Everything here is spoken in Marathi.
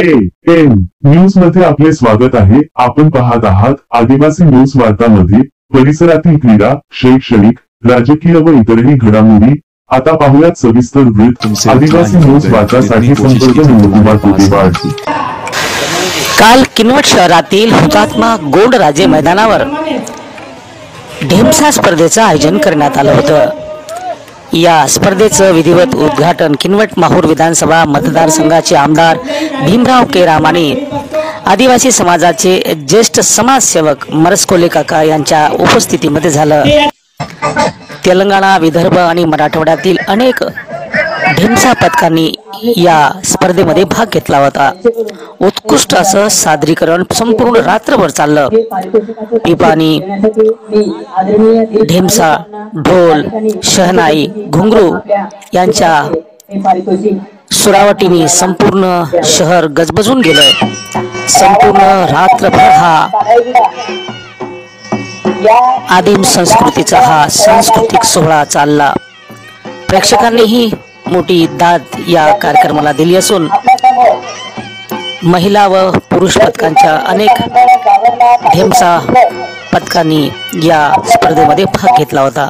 एएन न्यूज मध्ये आपले स्वागत आहे। आपण पाहत आहात आदिवासी न्यूज वार्तामध्ये परिसरातील क्रीडा, शैक्षणिक, राजकीय व इतरही घडामोडी। आता पाहूयात सविस्तर वृत्त। आदिवासी न्यूज वार्तासाठी संपर्क निवडकुमार कोटेवाड। काल किनवट शहरातील हुतात्मा गोंडराजे मैदानावर ढेमसा स्पर्धेचं आयोजन करण्यात आलं होतं। या स्पर्धेचं विधिवत उद्घाटन किनवट माहूर विधानसभा मतदारसंघाचे आमदार भीमराव केराम आणि आदिवासी समाजाचे ज्येष्ठ समाजसेवक मरसकोले काका यांच्या उपस्थितीमध्ये झालं। तेलंगणा, विदर्भ आणि मराठवाड्यातील अनेक ढेमसा पथकांनी या स्पर्धेमध्ये भाग घेतला होता। उत्कृष्ट असं सादरीकरण संपूर्ण रात्रभर चाललं। पिपाणी, ढेमसा, ढोल, शहनाई, घुंगरू यांच्या सुरावटीने संपूर्ण शहर गजबजून गेलं। संपूर्ण रात्रभर हा आदिम संस्कृतीचा हा सांस्कृतिक सोहळा चालला। प्रेक्षकांनीही मोठी दाद या कार्यक्रमाला दिली असून महिला व पुरुष पथकांच्या अनेक ढेमसा पथकांनी या स्पर्धेमध्ये भाग घेतला होता।